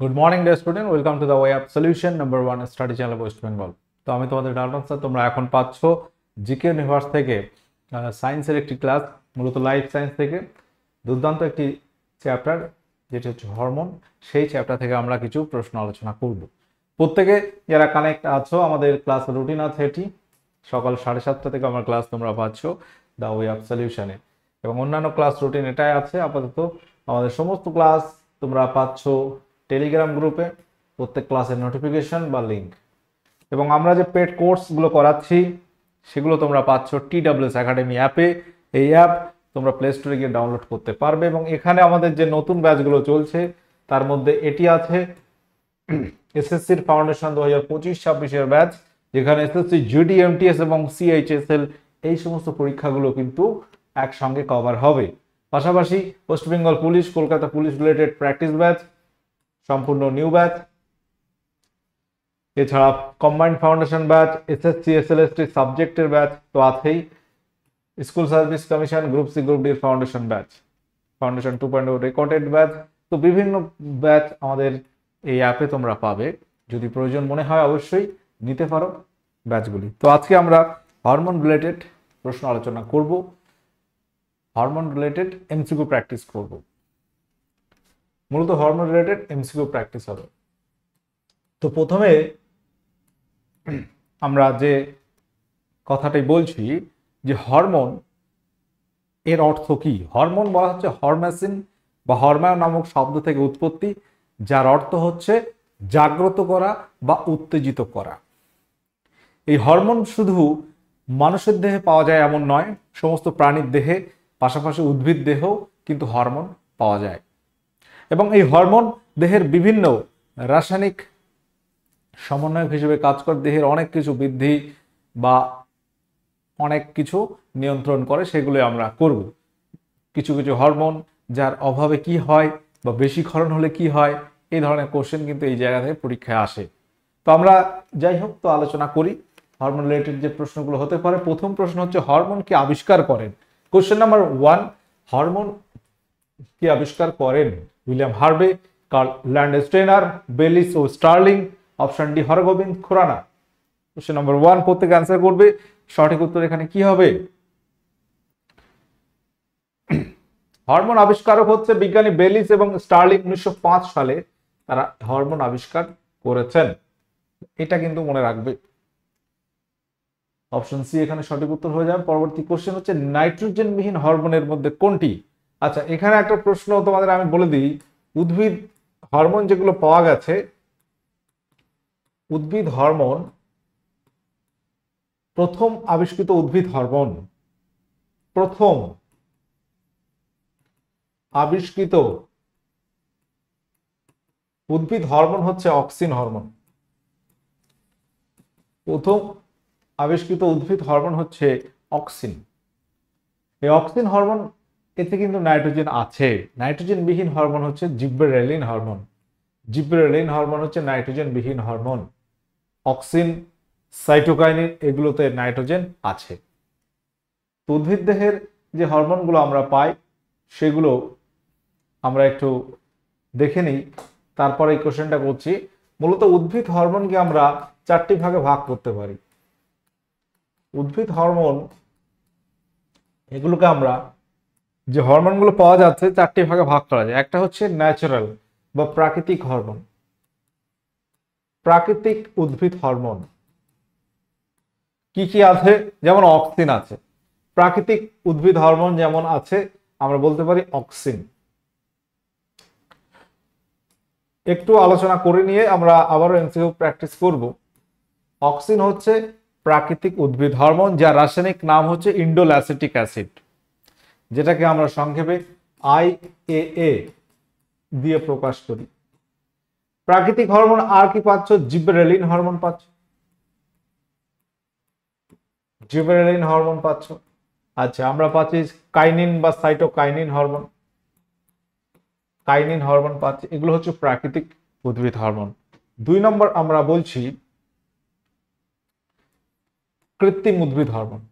Good morning dear student, welcome to the way of solution number 1 study channel West Bengal. তো আমি তোমাদের Dalton sir. তোমরা এখন পাচ্ছ জিকে ইউনিভার্স থেকে সায়েন্সের একটি ক্লাস, মূলত লাইফ সায়েন্স থেকে দুর্দান্ত একটি চ্যাপ্টার যেটি হচ্ছে হরমোন। সেই চ্যাপ্টার থেকে আমরা কিছু প্রশ্ন আলোচনা করব। প্রত্যেকে যারা কানেক্ট আছো, আমাদের ক্লাস রুটিন আছে এটি, সকাল 7:30 থেকে আমার ক্লাস তোমরা পাচ্ছ দ্য ওয়ে অফ সলিউশনে, এবং অন্যান্য ক্লাস রুটিন এটাই আছে আপাতত। আমাদের সমস্ত ক্লাস তোমরা পাচ্ছ টেলিগ্রাম গ্রুপে, প্রত্যেক ক্লাসের নোটিফিকেশন বা লিঙ্ক। এবং আমরা যে পেড কোর্সগুলো করাচ্ছি সেগুলো তোমরা পাচ্ছ TWS একাডেমি অ্যাপে। এই অ্যাপ তোমরা প্লে স্টোরে গিয়ে ডাউনলোড করতে পারবে, এবং এখানে আমাদের যে নতুন ব্যাচগুলো চলছে তার মধ্যে এটি আছে এসএসসির ফাউন্ডেশন 2025-26 ব্যাচ, যেখানে এসএসসি জিডি এমটিএস এবং সিএইচএসএল এই সমস্ত পরীক্ষাগুলো কিন্তু একসঙ্গে কভার হবে। পাশাপাশি west Bengal police, Kolkata police related practice batch সম্পূর্ণ নিউ ব্যাচ, এছাড়া combined foundation batch, SSC SLST সাবজেক্টের ব্যাচ তো আছেই, school service commission, group C group D foundation batch, foundation 2.0 recorded batch. তো বিভিন্ন ব্যাচ আমাদের এই অ্যাপে তোমরা পাবে। যদি প্রয়োজন মনে হয় অবশ্যই নিতে পারো ব্যাচগুলি। তো আজকে আমরা হরমোন রিলেটেড প্রশ্ন আলোচনা করব, হরমোন রিলেটেড এমসিকিউ প্র্যাকটিস করব। মূলত হরমোন রিলেটেড এমসিকিউ প্র্যাকটিস হবে। তো প্রথমে আমরা যে কথাটাই বলছি যে হরমোন এর অর্থ কি। হরমোন বলা হচ্ছে হরমেসিন বা হরমোন নামক শব্দ থেকে উৎপত্তি, যার অর্থ হচ্ছে জাগ্রত করা বা উত্তেজিত করা। এই হরমোন শুধু মানুষের দেহে পাওয়া যায় এমন নয়, সমস্ত প্রাণীর দেহে, পাশাপাশি উদ্ভিদ দেহেও কিন্তু হরমোন পাওয়া যায়। এবং এই হরমোন দেহের বিভিন্ন রাসায়নিক সমন্বয়ক হিসেবে কাজ করে, দেহের অনেক কিছু বৃদ্ধি বা অনেক কিছু নিয়ন্ত্রণ করে, সেগুলো আমরা করব। কিছু কিছু হরমোন যার অভাবে কি হয় বা বেশি ক্ষরণ হলে কি হয়, এই ধরনের কোশ্চেন কিন্তু এই জায়গা থেকে পরীক্ষায় আসে। তো আমরা যাই হোক তো আলোচনা করি হরমোন রিলেটেড যে প্রশ্নগুলো হতে পারে। প্রথম প্রশ্ন হচ্ছে হরমোন কি আবিষ্কার করেন। কোশ্চেন নাম্বার 1, হরমোন কি আবিষ্কার করেন? William Harvey, Karl Landsteiner, Bayliss ও Starling, option D Hargobind Khorana. Question number 1 প্রত্যেকে অ্যান্সার করবে। সঠিক উত্তর এখানে কি হবে? হরমোন আবিষ্কারক হচ্ছে বিজ্ঞানী বেলিস এবং স্টার্লিং। 1905 সালে তারা হরমোন আবিষ্কার করেছেন, এটা কিন্তু মনে রাখবে। অপশন সি এখানে সঠিক উত্তর হয়ে যাবে। পরবর্তী কোশ্চেন হচ্ছে নাইট্রোজেন বিহীন হরমোনের মধ্যে কোনটি? আচ্ছা, এখানে একটা প্রশ্ন তোমাদের আমি বলে দিই। উদ্ভিদ হরমোন যেগুলো পাওয়া গেছে, উদ্ভিদ হরমোন, প্রথম আবিষ্কৃত উদ্ভিদ হরমোন, প্রথম আবিষ্কৃত উদ্ভিদ হরমোন হচ্ছে অক্সিন হরমোন। প্রথম আবিষ্কৃত উদ্ভিদ হরমোন হচ্ছে অক্সিন। এই অক্সিন হরমোন, এতে কিন্তু নাইট্রোজেন আছে। নাইট্রোজেন বিহীন হরমোন হচ্ছে জিব্বেরেলিন হরমোন। জিব্বেরেলিন হরমোন হচ্ছে নাইট্রোজেন বিহীন হরমোন। অক্সিন, সাইটোকাইনিন, এগুলোতে নাইট্রোজেন আছে। তো উদ্ভিদ দেহের যে হরমোনগুলো আমরা পাই সেগুলো আমরা একটু দেখে নিই, তারপরে এই কোশ্চেনটা করছি। মূলত উদ্ভিদ হরমোনকে আমরা 4টি ভাগে ভাগ করতে পারি। উদ্ভিদ হরমোন এগুলোকে আমরা, যে হরমোনগুলো পাওয়া যাচ্ছে, 4টি ভাগে ভাগ করা যায়। একটা হচ্ছে ন্যাচারাল বা প্রাকৃতিক হরমোন, প্রাকৃতিক উদ্ভিদ হরমোন। কি কি আছে? যেমন অক্সিন আছে। প্রাকৃতিক উদ্ভিদ হরমোন যেমন আছে, আমরা বলতে পারি অক্সিন। একটু আলোচনা করে নিয়ে আমরা আবারও এমসিকিউ প্র্যাকটিস করব। অক্সিন হচ্ছে প্রাকৃতিক উদ্ভিদ হরমোন, যার রাসায়নিক নাম হচ্ছে ইন্ডোল অ্যাসিটিক অ্যাসিড, যেটাকে আমরা সংক্ষেপে IAA দিয়ে প্রকাশ করি। প্রাকৃতিক হরমোন আর কি পাচ্ছ? জিব্বেরেলিন হরমোন পাচ্ছ, জিব্বেরেলিন হরমোন পাচ্ছ। আচ্ছা, আমরা পাচ্ছি কাইনিন বা সাইটোকাইনিন হরমোন, কাইনিন হরমোন পাচ্ছি। এগুলো হচ্ছে প্রাকৃতিক উদ্ভিদ হরমোন। 2 নম্বর আমরা বলছি কৃত্রিম উদ্ভিদ হরমোন।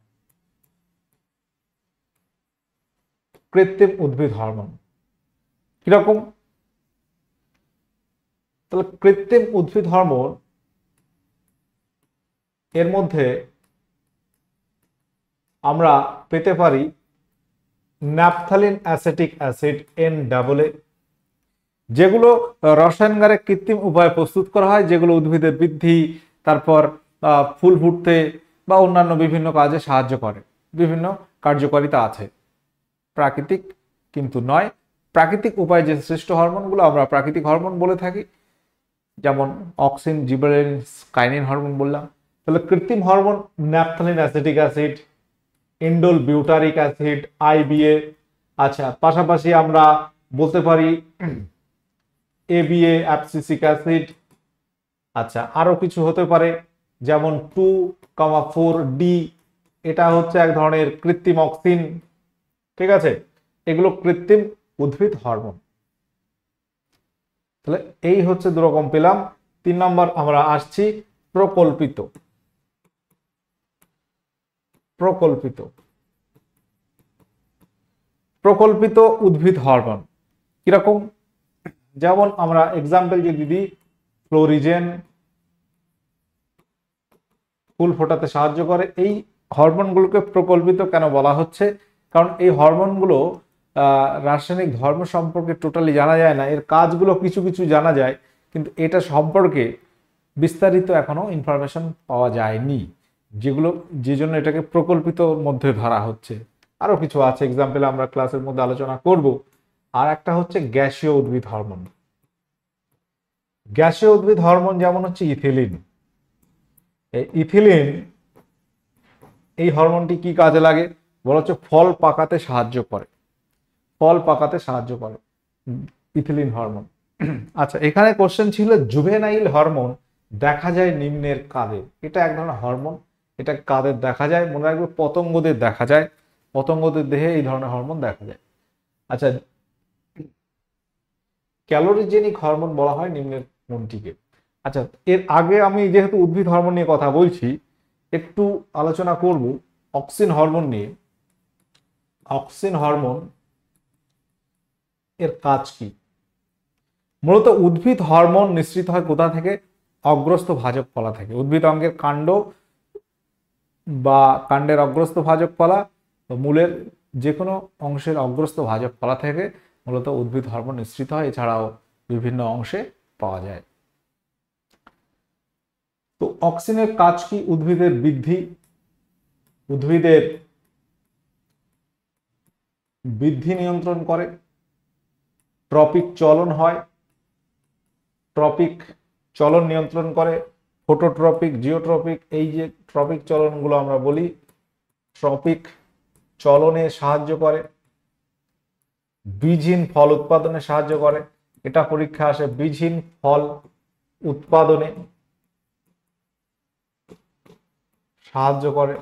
কৃত্রিম উদ্ভিদ হরমোন কিরকম? তাহলে কৃত্রিম উদ্ভিদ হরমোন এর মধ্যে আমরা পেতে পারি ন্যাপথালিন অ্যাসিটিক অ্যাসিড NAA, যেগুলো রসায়নগারে কৃত্রিম উপায়ে প্রস্তুত করা হয়, যেগুলো উদ্ভিদের বৃদ্ধি, তারপর ফুল ফুটতে বা অন্যান্য বিভিন্ন কাজে সাহায্য করে, বিভিন্ন কার্যকারিতা আছে। প্রাকৃতিক কিন্তু নয়। প্রাকৃতিক উপায়ে যে সৃষ্ট হরমোনগুলো আমরা প্রাকৃতিক হরমোন বলে থাকি, যেমন অক্সিন, জিবরেলিন, কাইনিন হরমোন বললাম। তাহলে কৃত্রিম hormone naphthalene acetic acid, indole butyric acid IBA। আচ্ছা, পাশাপাশি আমরা বলতে পারি ABA অ্যাবসিসিক অ্যাসিড। আচ্ছা, আরো কিছু হতে পারে, যেমন 2,4D, এটা হচ্ছে এক ধরনের কৃত্রিম অক্সিন। ঠিক আছে, এগুলো কৃত্রিম উদ্ভিদ হরমোন। তাহলে এই হচ্ছে দুরকম পেলাম। 3 নম্বর আমরা আসছি প্রকল্পিত। প্রকল্পিত প্রকল্পিত উদ্ভিদ হরমোন কিরকম? যেমন আমরা এক্সাম্পল যদি দিই, ফ্লোরিজেন ফুল ফোটাতে সাহায্য করে। এই হরমোনগুলোকে প্রকল্পিত কেন বলা হচ্ছে? কারণ এই হরমোনগুলো রাসায়নিক ধর্ম সম্পর্কে টোটালি জানা যায় না, এর কাজগুলো কিছু কিছু জানা যায়, কিন্তু এটা সম্পর্কে বিস্তারিত এখনো ইনফরমেশন পাওয়া যায়নি, যে জন্য এটাকে প্রকল্পিত মধ্যে ধরা হচ্ছে। আরো কিছু আছে, এক্সাম্পল আমরা ক্লাসের মধ্যে আলোচনা করব। আর একটা হচ্ছে গ্যাসীয় উদ্ভিদ হরমোন। গ্যাসীয় উদ্ভিদ হরমোন যেমন হচ্ছে ইথিলিন। এই ইথিলিন, এই হরমোনটি কি কাজে লাগে? বলা হচ্ছে ফল পাকাতে সাহায্য করে। ফল পাকাতে সাহায্য করে ইথিলিন হরমোন। আচ্ছা, এখানে কোশ্চেন ছিল জুভেনাইল হরমোন দেখা যায় নিম্নের কাদের। এটা এক ধরনের হরমোন, এটা কাদের দেখা যায়? মনে রাখবে, পতঙ্গদের দেখা যায়। পতঙ্গদের দেহে এই ধরনের হরমোন দেখা যায়। আচ্ছা, ক্যালোরিজেনিক হরমোন বলা হয় নিম্নের কোনটিকে? আচ্ছা, এর আগে আমি যেহেতু উদ্ভিদ হরমোন নিয়ে কথা বলছি, একটু আলোচনা করব অক্সিন হরমোন নিয়ে। অক্সিন হরমোন এর কাজ কি? মূলত উদ্ভিদ হরমোন নিঃসৃত হয় কোথা থেকে? অগ্রস্থ ভাজক কলা থেকে। উদ্ভিদ অঙ্গের কাণ্ড বা কাণ্ডের অগ্রস্থ ভাজক কলা, মূলের যে কোনো অংশের অগ্রস্থ ভাজক কলা থেকে মূলত উদ্ভিদ হরমোন নিঃসৃত হয়। এছাড়াও বিভিন্ন অংশে পাওয়া যায়। তো অক্সিনের কাজ কি? উদ্ভিদের বৃদ্ধি, উদ্ভিদের বৃদ্ধি নিয়ন্ত্রণ করে, ট্রপিক চলন হয়, ট্রপিক চলন নিয়ন্ত্রণ করে, ফোটোট্রপিক, জিওট্রপিক, এই যে ট্রপিক চলনগুলো আমরা বলি, ট্রপিক চলনে সাহায্য করে, বীজহীন ফল উৎপাদনে সাহায্য করে। এটা পরীক্ষা আসে, বীজহীন ফল উৎপাদনে সাহায্য করে।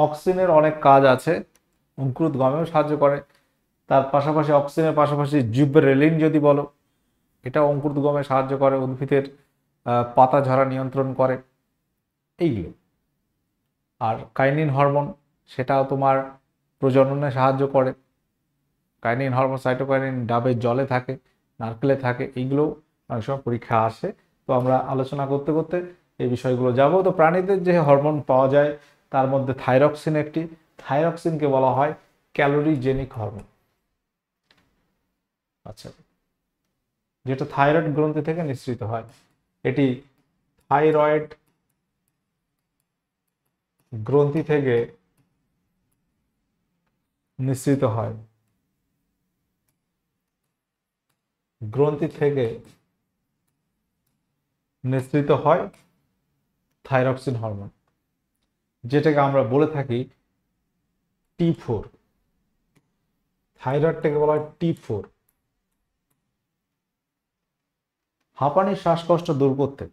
অক্সিনের অনেক কাজ আছে, অঙ্কুরোদ গমেও সাহায্য করে। তার পাশাপাশি অক্সিনের পাশাপাশি জিবরেলিন যদি বলো, এটা অঙ্কুরোদ গমে সাহায্য করে, উদ্ভিদের পাতা ঝরা নিয়ন্ত্রণ করে, এইগুলো। আর কাইনিন হরমোন, সেটাও তোমার প্রজননে সাহায্য করে। কাইনিন হরমোন, সাইটোকাইনিন ডাবের জলে থাকে, নারকেলে থাকে, এইগুলো অনেক সময় পরীক্ষা আসে। তো আমরা আলোচনা করতে করতে এই বিষয়গুলো যাব। তো প্রাণীদের যে হরমোন পাওয়া যায় তার মধ্যে থাইরক্সিন একটি। থাইরক্সিনকে বলা হয় ক্যালোরিজেনিক হরমোন। আচ্ছা, যেটা থাইরয়েড গ্রন্থি থেকে নিঃসৃত হয়। এটি থাইরয়েড গ্রন্থি থেকে নিঃসৃত হয়। গ্রন্থি থেকে নিঃসৃত হয় থাইরক্সিন হরমোন, যেটাকে আমরা বলে থাকি T4। থাইরয়েডটাকে বলা হয় T4। হাঁপানি, শ্বাসকষ্ট দূর করতে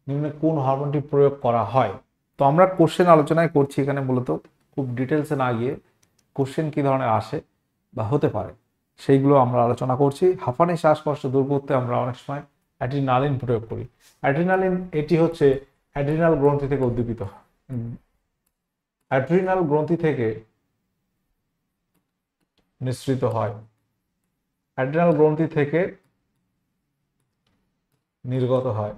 নিম্নে কোন হরমোনটি প্রয়োগ করা হয়? তো আমরা কোশ্চেন আলোচনায় করছি এখানে, মূলত খুব ডিটেলসে না গিয়ে কোশ্চেন কি ধরনের আসে বা হতে পারে সেইগুলো আমরা আলোচনা করছি। হাঁপানি, শ্বাসকষ্ট দূর করতে আমরা অনেক সময় অ্যাড্রিনালিন প্রয়োগ করি। অ্যাড্রিনালিন, এটি হচ্ছে অ্যাড্রিনাল গ্রন্থি থেকে উদ্দীপিত। অ্যাড্রিনাল গ্রন্থি থেকে নিঃসৃত হয়। অ্যাড্রিনাল গ্রন্থি থেকে নির্গত হয়।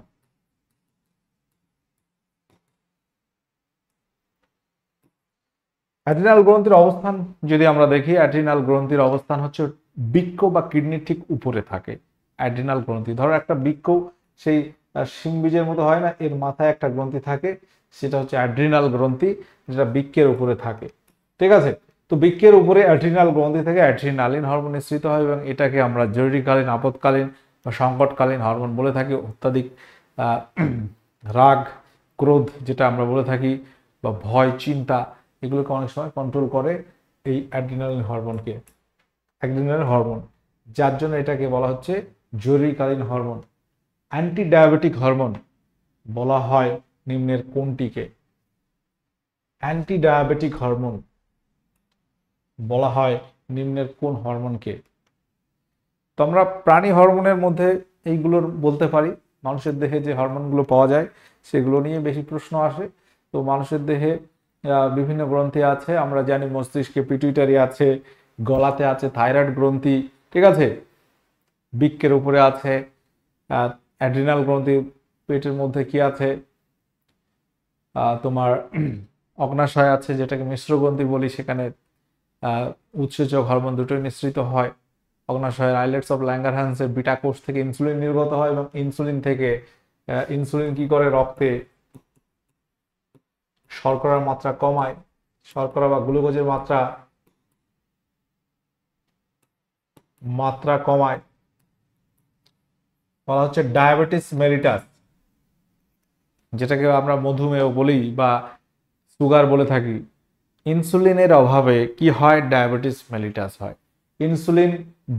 অ্যাড্রিনাল গ্রন্থির অবস্থান যদি আমরা দেখি, অ্যাড্রিনাল গ্রন্থির অবস্থান হচ্ছে বৃক্ক বা কিডনির ঠিক উপরে থাকে অ্যাড্রিনাল গ্রন্থি। ধরো একটা বৃক্ক সেই শিংবীজের মতো হয় না, এর মাথায় একটা গ্রন্থি থাকে, সেটা হচ্ছে অ্যাড্রিনাল গ্রন্থি, যেটা বৃক্কের উপরে থাকে। ঠিক আছে, তো বৃক্কের উপরে অ্যাড্রিনাল গ্রন্থি থেকে অ্যাড্রিনালিন হরমোন নিঃসৃত হয় এবং এটাকে আমরা জরুরিকালীন, আপৎকালীন বা সংকটকালীন হরমোন বলে থাকি। অত্যাধিক রাগ, ক্রোধ যেটা আমরা বলে থাকি, বা ভয়, চিন্তা, এগুলোকে অনেক সময় কন্ট্রোল করে এই অ্যাড্রিনালিন হরমোনকে, অ্যাড্রিনালিন হরমোন, যার জন্য এটাকে বলা হচ্ছে জরুরিকালীন হরমোন। অ্যান্টি ডায়াবেটিক হরমোন বলা হয় নিম্নের কোনটিকে? অ্যান্টি ডায়াবেটিক হরমোন বলা হয় নিম্নের কোন হরমোনকে? তো আমরা প্রাণী হরমোনের মধ্যে এইগুলোর বলতে পারি। মানুষের দেহে যে হরমোনগুলো পাওয়া যায় সেগুলো নিয়ে বেশি প্রশ্ন আসে। তো মানুষের দেহে বিভিন্ন গ্রন্থি আছে, আমরা জানি মস্তিষ্কে পিটুইটারি আছে, গলাতে আছে থাইরয়েড গ্রন্থি, ঠিক আছে, বৃক্কের উপরে আছে অ্যাড্রিনাল গ্রন্থি, পেটের মধ্যে কি আছে তোমার অগ্নাশয় আছে, যেটাকে মিশ্র গ্রন্থি বলি, সেখানে উৎসেচক হরমোন দুটোই নিঃসৃত হয়। অগ্নাশয়ের আইলেটস অফ ল্যাঙ্গারহ্যান্সের বিটা কোষ থেকে ইনসুলিন নির্গত হয় এবং ইনসুলিন থেকে ইনসুলিন কি করে? রক্তে শর্করার মাত্রা কমায়, শর্করা বা গ্লুকোজের মাত্রা কমায়, বলা হচ্ছে ডায়াবেটিস মেলিটাস, যেটাকে আমরা মধুমেহ বলি বা সুগার বলে থাকি। ইনসুলিনের অভাবে কি হয়? ডায়াবেটিস মেলিটাস হয়। ইনসুলিন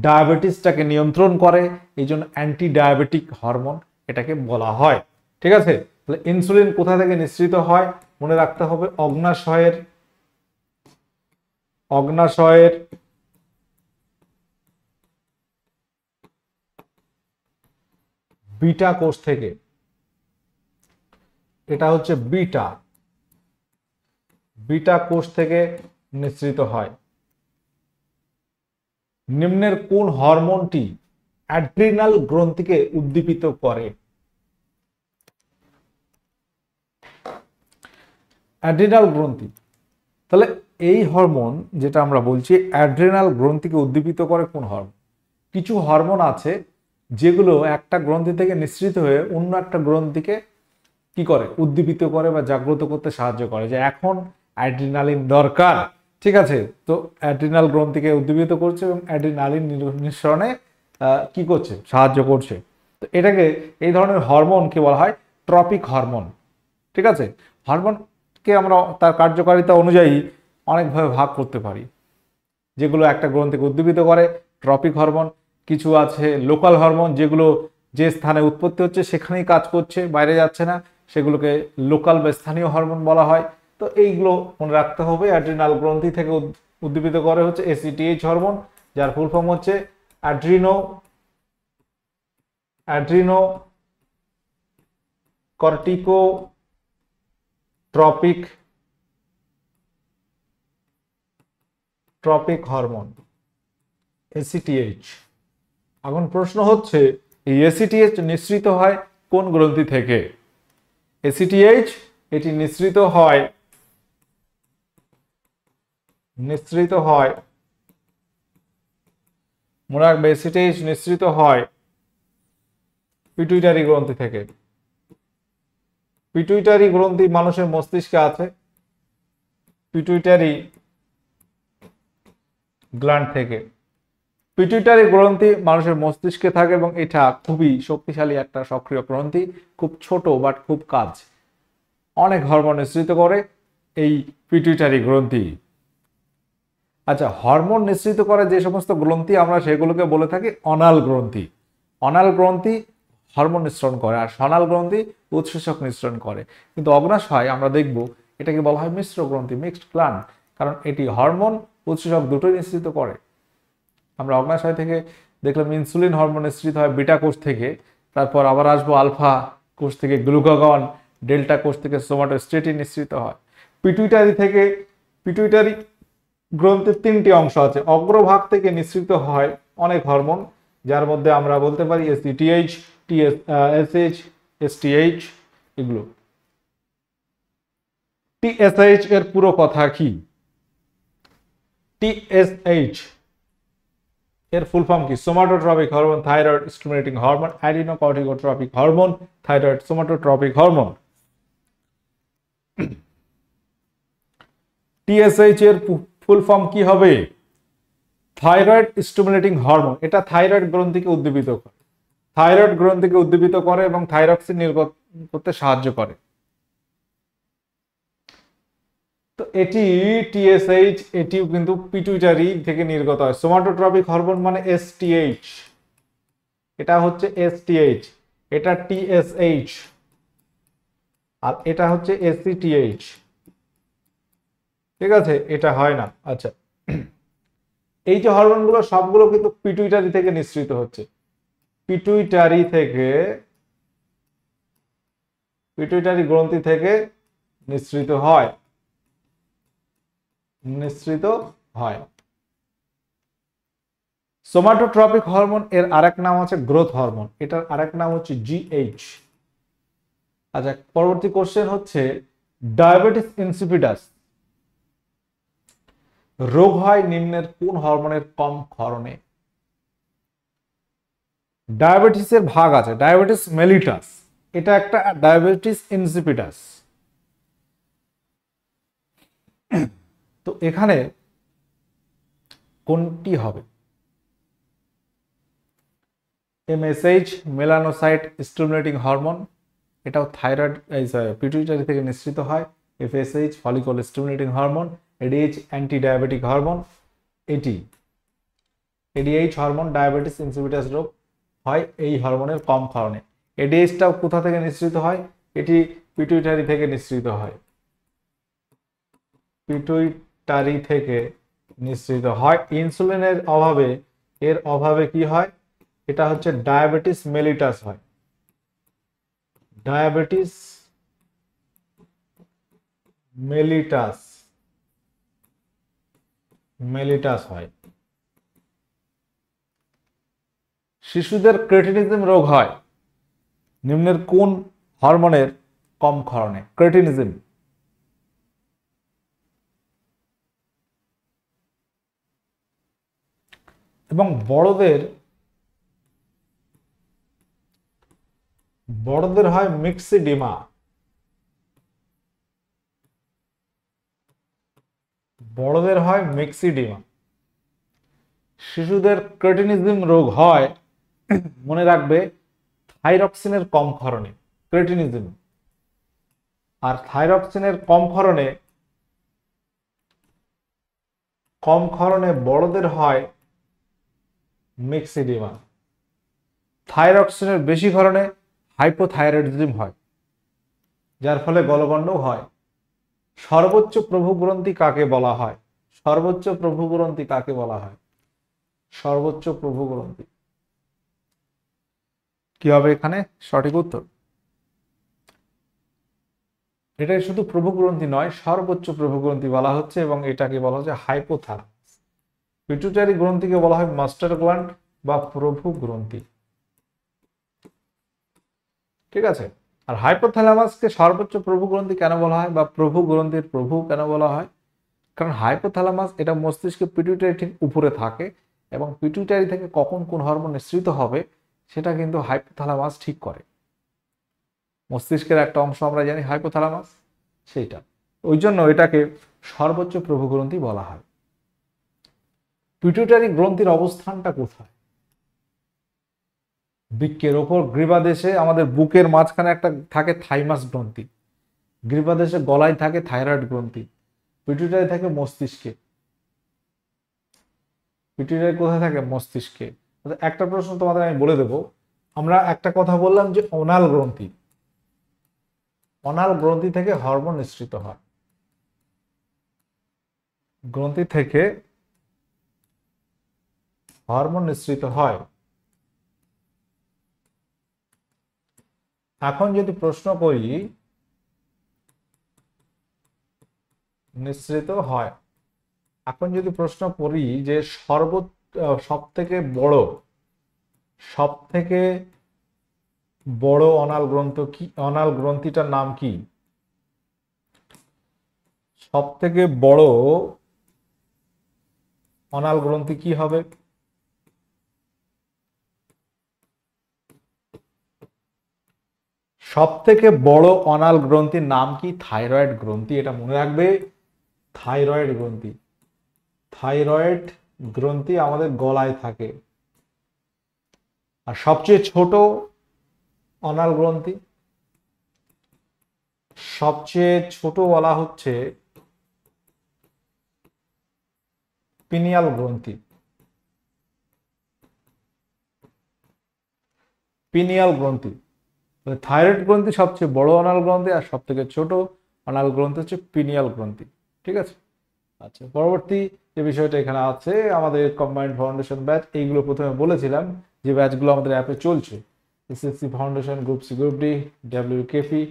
ডায়াবেটিসটাকে নিয়ন্ত্রণ করে, এই জন্য অ্যান্টি ডায়াবেটিক হরমোন এটাকে বলা হয়। ঠিক আছে, তাহলে ইনসুলিন কোথা থেকে নিঃসৃত হয়? মনে রাখতে হবে অগ্নাশয়ের বিটা কোষ থেকে। এটা হচ্ছে বিটা কোষ থেকে নিঃসৃত হয়। নিম্নের কোন হরমোনটি অ্যাড্রিনাল গ্রন্থিকে উদ্দীপিত করে? অ্যাড্রিনাল গ্রন্থি, তাহলে এই হরমোন যেটা আমরা বলছি অ্যাড্রিনাল গ্রন্থিকে উদ্দীপিত করে কোন হরমোন? কিছু হরমোন আছে যেগুলো একটা গ্রন্থি থেকে নিঃসৃত হয়ে অন্য একটা গ্রন্থিকে কি করে? উদ্দীপিত করে বা জাগ্রত করতে সাহায্য করে, যে এখন অ্যাড্রিনালিন দরকার। ঠিক আছে, তো অ্যাড্রিনাল গ্রন্থিকে উদ্দীপিত করছে এবং অ্যাড্রিনালিন নিঃসরণে কি করছে? সাহায্য করছে। তো এটাকে, এই ধরনের হরমোনকে বলা হয় ট্রপিক হরমোন। ঠিক আছে, হরমোনকে আমরা তার কার্যকারিতা অনুযায়ী অনেকভাবে ভাগ করতে পারি। যেগুলো একটা গ্রন্থিকে উদ্দীপিত করে ট্রপিক হরমোন, কিছু আছে লোকাল হরমোন, যেগুলো যে স্থানে উৎপত্তি হচ্ছে সেখানেই কাজ করছে, বাইরে যাচ্ছে না, সেগুলোকে লোকাল বা স্থানীয় হরমোন বলা হয়। তো এইগুলো মনে রাখতে হবে। অ্যাড্রিনাল গ্রন্থি থেকে উদ্দীপিত করে হচ্ছে এসিটিএইচ হরমোন, যার ফুল ফর্ম হচ্ছে অ্যাড্রিনো ট্রপিক হরমোন, এসিটিএইচ। এখন প্রশ্ন হচ্ছে এই এসিটিএইচ নিঃসৃত হয় কোন গ্রন্থি থেকে? এসিটিএইচ এটি নিঃসৃত হয় মনে রাখবে, এসিটিএইচ নিঃসৃত হয় পিটুইটারি গ্রন্থি থেকে। পিটুইটারি গ্রন্থি মানুষের মস্তিষ্কে আছে, পিটুইটারি গ্ল্যান্ড থেকে। পিটুইটারি গ্রন্থি মানুষের মস্তিষ্কে থাকে এবং এটা খুবই শক্তিশালী একটা সক্রিয় গ্রন্থি, খুব ছোট বাট খুব কাজ, অনেক হরমোন নিঃসৃত করে এই পিটুইটারি গ্রন্থি। আচ্ছা, হরমোন নিঃসৃত করে যে সমস্ত গ্রন্থি আমরা সেগুলোকে বলে থাকি অনাল গ্রন্থি। অনাল গ্রন্থি হরমোন নিঃসরণ করে, আর সনাল গ্রন্থি উৎসেচক নিঃসরণ করে। কিন্তু অগ্নাশয় আমরা দেখব এটাকে বলা হয় মিশ্র গ্রন্থি, মিক্সড গ্ল্যান্ড, কারণ এটি হরমোন উৎসেচক দুটোই নিঃসৃত করে। আমরা অগ্নাশয় থেকে দেখলাম ইনসুলিন হরমোন নিঃসৃত হয় বিটা কোষ থেকে, তারপর আবার আসবো আলফা কোষ থেকে গ্লুকাগন, ডেল্টা কোষ থেকে সোমাটোস্টেটিন নিঃসৃত হয়। পিটুইটারি গ্রন্থির তিনটি অংশ আছে। অগ্রভাগ থেকে নিঃসৃত হয় অনেক হরমোন, যার মধ্যে আমরা বলতে পারি এসিটিএইচ, এসএইচ, এসটিএইচ, এগুলো। টিএসএইচ এর পুরো কথা কি? টিএসএইচ এর ফুল ফর্ম কি? Somatotropic hormone thyroid stimulating hormone, adrenocorticotropic hormone thyroid somatotropic hormone. TSH এর ফুল ফর্ম কি হবে? Thyroid stimulating hormone. এটা থাইরয়েড গ্রন্থিকে উদ্দীপিত করে, থাইরয়েড গ্রন্থিকে উদ্দীপিত করে এবং থাইরক্সিন নির্গত করতে সাহায্য করে। তো এটি টিএসএইচ, এটিও কিন্তু পিটুইটারি থেকে নির্গত হয়। সোমাটোট্রপিক হরমোন মানে এসটিএইচ, এটা হচ্ছে এসটিএইচ, এটা টিএসএইচ, আর এটা হচ্ছে এসিটিএইচ। ঠিক আছে, এটা হয় না। আচ্ছা, এই যে হরমোনগুলো সবগুলো কিন্তু পিটুইটারি থেকে নিঃসৃত হচ্ছে, পিটুইটারি থেকে, পিটুইটারি গ্রন্থি থেকে নিঃসৃত হয়, নিঃসৃত হয়। সোমাটোট্রপিক হরমোন এর আরেক নাম আছে গ্রোথ হরমোন, এটার আরেক নাম হচ্ছে জিএইচ। আচ্ছা, পরবর্তী কোশ্চেন হচ্ছে ডায়াবেটিস ইনসিপিডাস রোগ হয় নিম্নের কোন হরমোনের কম ক্ষরণে? ডায়াবেটিসের ভাগ আছে, ডায়াবেটিস মেলিটাস, এটা একটা, ডায়াবেটিস ইনসিপিডাস। তো এখানে কোনটি হবে? এমএসএইচ মেলানোসাইট স্টিমুলেটিং হরমোন, এটাও থাইরয়েড পিটুইটারি থেকে নিঃসৃত হয়। FSH follicle stimulating hormone, ADH anti diabetic hormone, এটি এডিএইচ হরমোন ডায়াবেটিস ইনসিপিডাস রোগ হয় এই হরমোনের কম কারণে। এডিএইচটাও কোথা থেকে নিঃসৃত হয়? এটি পিটুইটারি থেকে নিঃসৃত হয়, পিটুইটারি থেকে নিঃসৃত হয়। ইনসুলিনের অভাবে, এর অভাবে কি হয়? এটা হচ্ছে ডায়াবেটিস মেলিটাস হয়, ডায়াবেটিস মেলিটাস, মেলিটাস হয়। শিশুদের ক্রেটিনিজম রোগ হয় নিম্নের কোন হরমোনের কম ক্ষরণে? ক্রেটিনিজম। এবং বড়দের, বড়দের হয় মিক্সিডিমা, বড়দের হয় মিক্সিডিমা। শিশুদের ক্রেটিনিজম রোগ হয়, মনে রাখবে, থাইরক্সিনের কম ক্ষরণে, ক্রেটিনিজম। আর থাইরক্সিনের কম ক্ষরণে, কম ক্ষরণে বড়দের হয় মিক্সিডিমা। থাইরক্সিনের বেশি ক্ষরণে হাইপোথাইরয়েডিজম হয়, যার ফলে গলগণ্ড হয়। সর্বোচ্চ প্রভুগ্রন্থি কাকে বলা হয়? সর্বোচ্চ প্রভুগ্রন্থি কাকে বলা হয়? সর্বোচ্চ প্রভুগ্রন্থি কি হবে এখানে সঠিক উত্তর? এটাই শুধু প্রভুগ্রন্থি নয়, সর্বোচ্চ প্রভুগ্রন্থি বলা হচ্ছে, এবং এটাকে বলা হচ্ছে হাইপোথ্যালামাস। পিটুইটারি গ্রন্থিকে বলা হয় মাস্টার গ্ল্যান্ড বা প্রভুগ্রন্থি। ঠিক আছে, আর হাইপোথ্যালামাসকে সর্বোচ্চ প্রভুগ্রন্থি কেন বলা হয় বা প্রভুগ্রন্থির প্রভু কেন বলা হয়? কারণ হাইপোথ্যালামাস এটা মস্তিষ্কের পিটুইটারি ঠিক উপরে থাকে, এবং পিটুইটারি থেকে কখন কোন হরমোন নিঃসৃত হবে সেটা কিন্তু হাইপোথ্যালামাস ঠিক করে। মস্তিষ্কের একটা অংশ আমরা জানি হাইপোথ্যালামাস, সেইটা, ওই জন্য এটাকে সর্বোচ্চ প্রভুগ্রন্থি বলা হয়। পিটুইটারি গ্রন্থির অবস্থানটা কোথায়? বৃক্কের ওপর, গ্রীবাদেশে, আমাদের বুকের মাঝখানে একটা থাকে থাইমাস গ্রন্থি, গ্রীবাদেশে গলায় থাকে থাইরয়েড গ্রন্থি, পিটুইটারি থাকে মস্তিষ্কে। পিটুইটারি কোথায় থাকে? মস্তিষ্কে। একটা প্রশ্ন তোমাদের আমি বলে দেব, আমরা একটা কথা বললাম যে অনাল গ্রন্থি, অনাল গ্রন্থি থেকে হরমোন নিঃসৃত হয়, গ্রন্থি থেকে হরমোন নিঃসৃত হয়। এখন যদি প্রশ্ন করি, নিঃসৃত হয়, এখন যদি প্রশ্ন করি যে সব থেকে বড় অনাল গ্রন্থ কি, অনাল গ্রন্থিটার নাম কি? সব থেকে বড় অনাল গ্রন্থি কি হবে? সব থেকে বড় অনাল গ্রন্থির নাম কি? থাইরয়েড গ্রন্থি, এটা মনে রাখবে। থাইরয়েড গ্রন্থি, থাইরয়েড গ্রন্থি আমাদের গলায় থাকে। আর সবচেয়ে ছোট অনাল গ্রন্থি, সবচেয়ে ছোট বলা হচ্ছে পিনিয়াল গ্রন্থি। পিনিয়াল গ্রন্থি, থাইরয়েড গ্রন্থি সবচেয়ে বড় অনাল গ্রন্থি, আর সব থেকে ছোট অনাল গ্রন্থি হচ্ছে পিনিয়াল গ্রন্থি। ঠিক আছে। আচ্ছা, পরবর্তী যে বিষয়টা এখানে আছে আমাদের কম্বাইন্ড ফাউন্ডেশন ব্যাচ, এইগুলো প্রথমে বলেছিলাম যে ব্যাচগুলো আমাদের অ্যাপে চলছে, SSC foundation, group C, group D, WKP,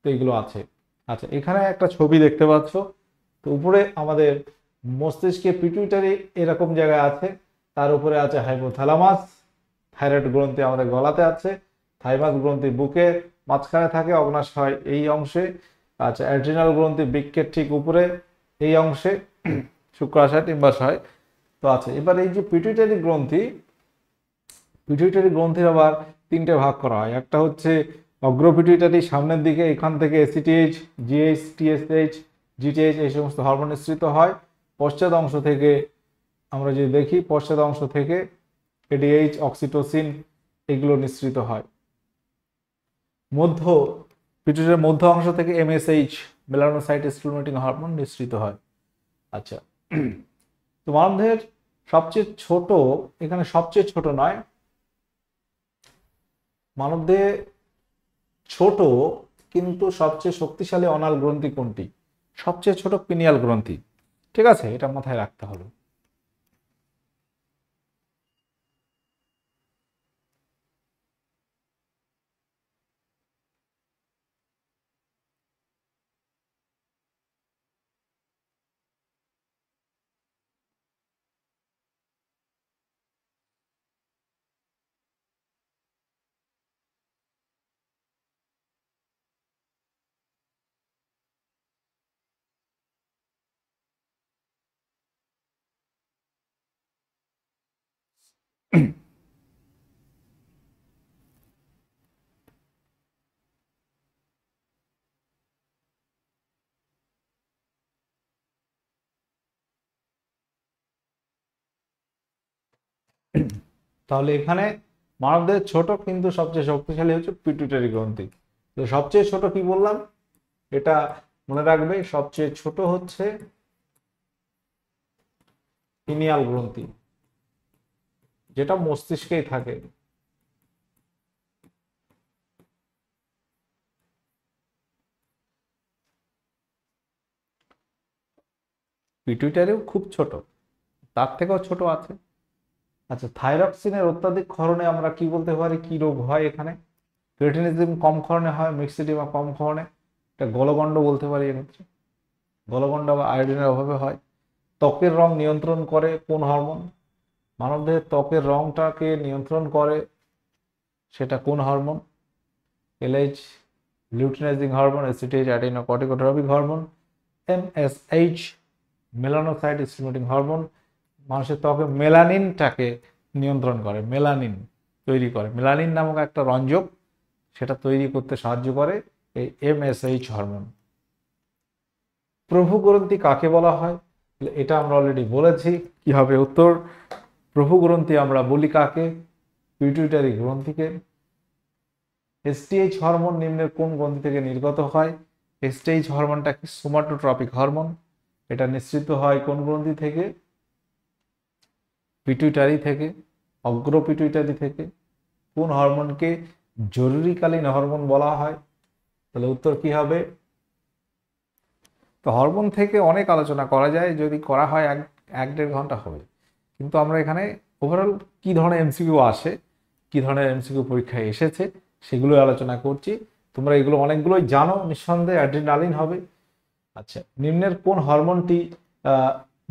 তো এইগুলো আছে। আচ্ছা, এখানে একটা ছবি দেখতে পাচ্ছ, তো উপরে আমাদের মস্তিষ্কে পিটুইটারি এরকম জায়গায় আছে, তার উপরে আছে হাইপোথ্যালামাস, থাইরয়েড গ্রন্থি আমাদের গলাতে আছে, থাইমাস গ্রন্থি বুকের মাঝখানে থাকে, অগ্নাশয় এই অংশে। আচ্ছা, অ্যাড্রিনাল গ্রন্থি বৃক্কের ঠিক উপরে এই অংশে, শুক্রাশয়, ডিম্বাশয়। তো আচ্ছা, এবার এই যে পিটুইটারি গ্রন্থি, পিটুইটারি গ্রন্থির আবার তিনটে ভাগ করা হয়। একটা হচ্ছে অগ্রপিটুইটারি, সামনের দিকে, এখান থেকে এসিটিএইচ, জিএইচ, টিএসএইচ, জিটিএইচ এই সমস্ত হরমোন নিঃসৃত হয়। পশ্চাৎ অংশ থেকে আমরা যদি দেখি, পশ্চাৎ অংশ থেকে এডিএইচ, অক্সিটোসিন এগুলো নিঃসৃত হয়। মধ্য পিটুইটারির মধ্য অংশ থেকে এমএসএইচ, মেলানোসাইট স্টিমুলেটিং হরমোন নিঃসৃত হয়। আচ্ছা, তো মানবদেহের সবচেয়ে ছোট, এখানে সবচেয়ে ছোট নয়, মানবদেহে ছোট কিন্তু সবচেয়ে শক্তিশালী অনাল গ্রন্থি কোনটি? সবচেয়ে ছোট পিনিয়াল গ্রন্থি। ঠিক আছে, এটা মাথায় রাখতে হবে। তাহলে এখানে মানবদেহের ছোট কিন্তু সবচেয়ে শক্তিশালী হচ্ছে পিটুইটারি গ্রন্থি। তো সবচেয়ে ছোট কি বললাম, এটা মনে রাখবে, সবচেয়ে ছোট হচ্ছে পিনিয়াল গ্রন্থি, যেটা মস্তিষ্কেই থাকে। পিটুইটারিও খুব ছোট, তার থেকেও ছোট আছে। আচ্ছা, থাইরক্সিনের অত্যাধিক ক্ষরণে আমরা কি বলতে পারি, কি রোগ হয় এখানে? ক্রিয়েটিনিজম কম ক্ষরণে হয়, মিক্সিডিমা কম ক্ষরণে, এটা গলগণ্ড বলতে পারি। এক্ষেত্রে গলগণ্ড বা আয়োডিনের অভাবে হয়। ত্বকের রং নিয়ন্ত্রণ করে কোন হরমোন? মানবদেহের ত্বকের রংটাকে নিয়ন্ত্রণ করে সেটা কোন hormone? LH, luteinizing hormone, ACTH, adrenocorticotropic hormone, MSH, melanocyte stimulating hormone. মানুষের ত্বকে মেলানিনটাকে নিয়ন্ত্রণ করে, মেলানিন তৈরি করে, মেলানিন নামক একটা রঞ্জক, সেটা তৈরি করতে সাহায্য করে এই এমএসএইচ হরমোন। প্রভু গ্রন্থি কাকে বলা হয়? এটা আমরা অলরেডি বলেছি, কি হবে উত্তর? প্রভু গ্রন্থি আমরা বলি কাকে? পিটুইটারি গ্রন্থিকে। এসটিএইচ হরমোন নিম্নের কোন গ্রন্থি থেকে নির্গত হয়? এসটিএইচ হরমোনটা কি সোমাটোট্রপিক হরমোন, এটা নিঃসৃত হয় কোন গ্রন্থি থেকে? পিটুইটারি থেকে, অগ্র পিটুইটারি থেকে। কোন হরমোনকে জরুরিকালীন হরমোন বলা হয়? তাহলে উত্তর কি হবে? তো হরমোন থেকে অনেক আলোচনা করা যায়, যদি করা হয় এক দেড় ঘন্টা হবে, কিন্তু আমরা এখানে ওভারঅল কি ধরনের এমসিকিউ আসে, কি ধরনের এমসিকিউ পরীক্ষায় এসেছে সেগুলো আলোচনা করছি। তোমরা এগুলো অনেকগুলোই জানো, নিঃসন্দেহে অ্যাড্রিনালিন হবে। আচ্ছা, নিম্নের কোন হরমোনটি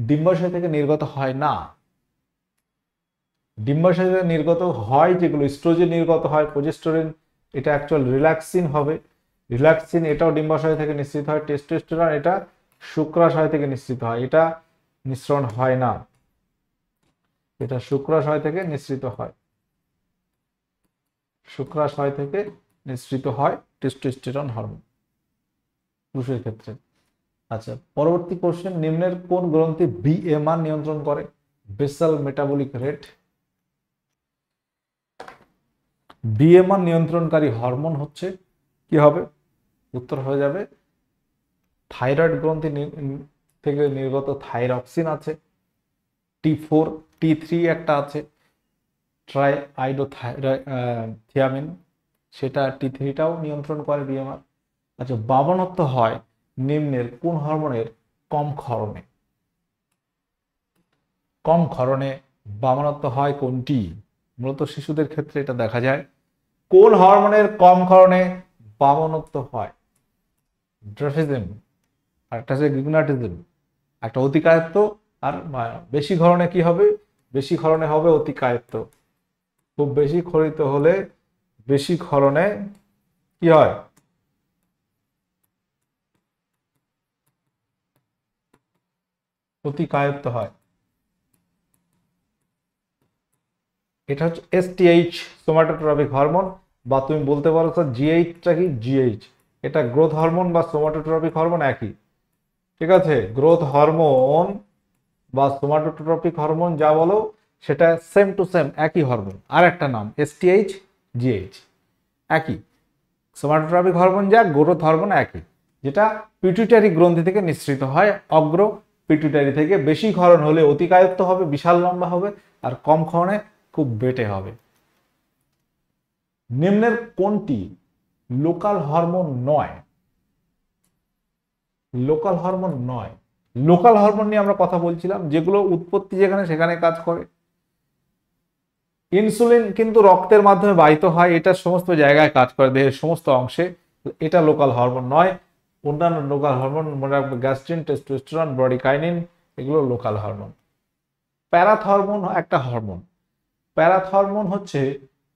ডিম্বাশয় থেকে নির্গত হয় না? ডিম্বাশয় থেকে নির্গত হয় যেগুলো, ইস্ট্রোজেন নির্গত হয়, প্রোজেস্টেরন, এটা অ্যাকচুয়াল রিল্যাক্সিন হবে। রিল্যাক্সিন এটাও ডিম্বাশয় থেকে নিঃসৃত হয়। টেস্টোস্টেরন এটা শুক্রাশয় থেকে নিঃসৃত হয়, এটা মিশ্রণ হয় না, এটা শুক্রাশয় থেকে নিঃসৃত হয়, শুক্রাশয় থেকে নিঃসৃত হয় টেস্টোস্টেরন হরমোন পুরুষের ক্ষেত্রে। আচ্ছা, পরবর্তী কোশ্চেন, নিম্নের কোন গ্রন্থি বিএমআর নিয়ন্ত্রণ করে? Basal metabolic rate. বিএমআর নিয়ন্ত্রণকারী হরমোন হচ্ছে কি হবে? উত্তর হয়ে যাবে থাইরয়েড গ্রন্থি থেকে নির্গত থাইরক্সিন আছে, T4 T3 একটা আছে, ট্রাইআইডোথিয়ামিন, সেটা T3টাও নিয়ন্ত্রণ করে বিএমআর। আচ্ছা, বামনত্ব হয় নিম্নের কোন হরমোনের কম ক্ষরণে? কম ক্ষরণে বামনত্ব হয় কোনটি? মূলত শিশুদের ক্ষেত্রে এটা দেখা যায়। কোন হরমোনের কম ক্ষরণে বামনত্ব হয়? ড্রাফিজম, আরেকটা হচ্ছে গিগনাটিজম, একটা অতিকায়ত্ত, আর বেশি ক্ষরণে কি হবে? বেশি ক্ষরণে হবে অতিকায়ত্ত। খুব বেশি ক্ষরিত হলে বেশি ক্ষরণে কি হয়? অতিকায়ত্ত হয়। এটা হচ্ছে এসটিএইচ, সোমাটোট্রপিক হরমোন, বা তুমি বলতে পারো স্যার জিএইচটা কি? জিএইচ এটা গ্রোথ হরমোন বা সোমাটোট্রপিক হরমোন একই, ঠিক আছে? গ্রোথ হরমোন বা সোমাটোট্রপিক হরমোন যা বলো সেটা সেম টু সেম একই হরমোন, আর একটা নাম এসটিএইচ জিএইচ একই। সোমাটোট্রপিক হরমোন যা, গ্রোথ হরমোন একই, যেটা পিটুইটারি গ্রন্থি থেকে নিঃসৃত হয় অগ্র পিটুইটারি থেকে। বেশি ক্ষরণ হলে অতিকায়ত্ত হবে, বিশাল লম্বা হবে, আর কম ক্ষরণে খুব বেটে হবে। নিম্নের কোনটি লোকাল হরমোন নয়? লোকাল হরমোন নয়। লোকাল হরমোন নিয়ে আমরা কথা বলছিলাম, যেগুলো উৎপত্তি যেখানে সেখানে কাজ করে। ইনসুলিন কিন্তু রক্তের মাধ্যমে বাহিত হয়, এটা সমস্ত জায়গায় কাজ করে, দেহের সমস্ত অংশে, এটা লোকাল হরমোন নয়। অন্যান্য লোকাল হরমোন মনে রাখবে, গ্যাস্ট্রিন, টেস্টোস্টেরন, ব্রডিকাইনিন, এগুলো লোকাল হরমোন। প্যারাথরমোন একটা হরমোন। প্যারাথরমোন হচ্ছে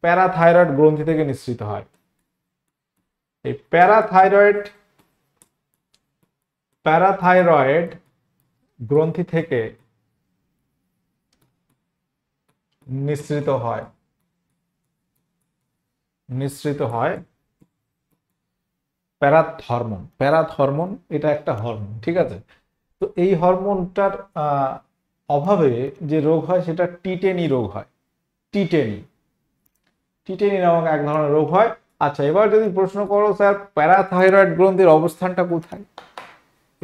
প্যারাথাইরয়েড গ্রন্থি থেকে নিঃসৃত হয়। এই প্যারাথাইরয়েড গ্রন্থি থেকে নিঃসৃত হয় প্যারাথরমোন। প্যারাথরমোন এটা একটা হরমোন, ঠিক আছে? তো এই হরমোনটার অভাবে যে রোগ হয় সেটা টিটেনি রোগ হয়। টিটেনি টিটেনি নামক এক ধরনের রোগ হয়। আচ্ছা, এবার যদি প্রশ্ন করো স্যার প্যারাথাইরয়েড গ্রন্থির অবস্থানটা কোথায়?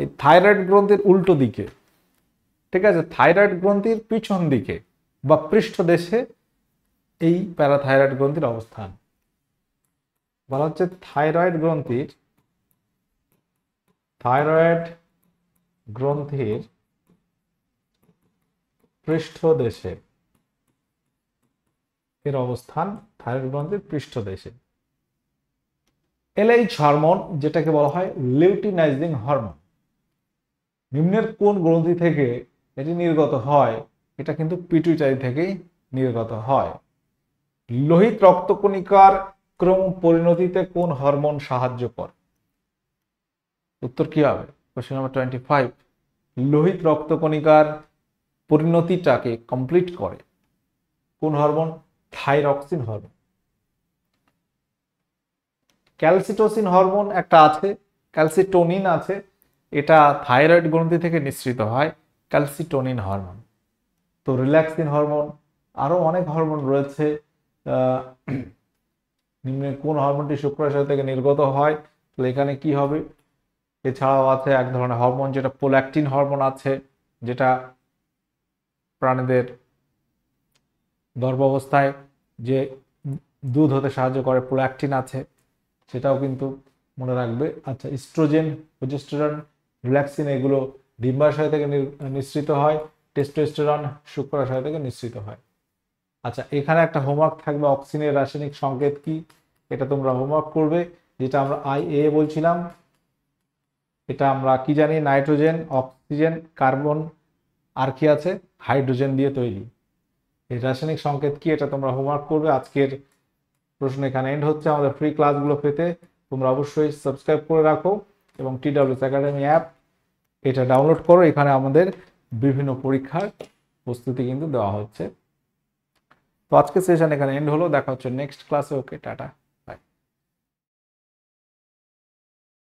এই থাইরয়েড গ্রন্থির উল্টো দিকে, ঠিক আছে? থাইরয়েড গ্রন্থির পিছন দিকে বা পৃষ্ঠদেশে এই প্যারাথাইরয়েড গ্রন্থির অবস্থান। বলা হচ্ছে থাইরয়েড গ্রন্থির পৃষ্ঠদেশে এর অবস্থান, থাইরয়েড গ্রন্থির পৃষ্ঠদেশে। এলএইচ হরমোন, যেটাকে বলা হয় লিউটিনাইজিং হরমোন, নিম্নের কোন গ্রন্থি থেকে এটি নির্গত হয়? এটা কিন্তু পিটুইটারি থেকেই নির্গত হয়। লোহিত রক্তকণিকার ক্রম পরিণতিতে কোন হরমোন সাহায্য করে? উত্তর কি হবে? Question number 25। লোহিত রক্তকণিকার পরিণতিটাকে কমপ্লিট করে কোন hormone? Thyroxine hormone. Calcitocin hormone একটা আছে, ক্যালসিটোনিন আছে, এটা থাইরয়েড গ্রন্থি থেকে নিঃসৃত হয়, ক্যালসিটোনিন হরমোন। তো রিল্যাক্সিন হরমোন, আরো অনেক হরমোন রয়েছে। নিম্নে কোন হরমোনটি শুক্রাশয় থেকে নির্গত হয়? তাহলে এখানে কি হবে? এছাড়াও আছে এক ধরনের হরমোন যেটা প্রোল্যাকটিন হরমোন আছে, যেটা প্রাণীদের গর্ভাবস্থায় যে দুধ হতে সাহায্য করে, প্রোল্যাকটিন আছে, সেটাও কিন্তু মনে রাখবে। আচ্ছা, ইস্ট্রোজেন, প্রোজেস্টেরন, রিল্যাক্সিন এগুলো ডিম্বাশয় থেকে নিঃসৃত হয়, টেস্টোস্টেরন শুক্রাশয় থেকে নিঃসৃত হয়। আচ্ছা, এখানে একটা হোমওয়ার্ক থাকবে, অক্সিনের রাসায়নিক সংকেত কি? এটা তোমরা হোমওয়ার্ক করবে, যেটা আমরা IA বলছিলাম। এটা আমরা কি জানি? নাইট্রোজেন, অক্সিজেন, কার্বন, আর কি আছে? হাইড্রোজেন দিয়ে তৈরি। এই রাসায়নিক সংকেত কি এটা তোমরা হোমওয়ার্ক করবে। আজকের প্রশ্ন এখানে এন্ড হচ্ছে। আমাদের ফ্রি ক্লাসগুলো পেতে তোমরা অবশ্যই সাবস্ক্রাইব করে রাখো এবং TWS একাডেমি অ্যাপ এটা ডাউনলোড করো। এখানে আমাদের বিভিন্ন পরীক্ষার প্রস্তুতি কিন্তু দেওয়া হচ্ছে। তো আজকে সেশন এখানে এন্ড হলো, দেখা হচ্ছে নেক্সট ক্লাসে। ওকে, টাটা।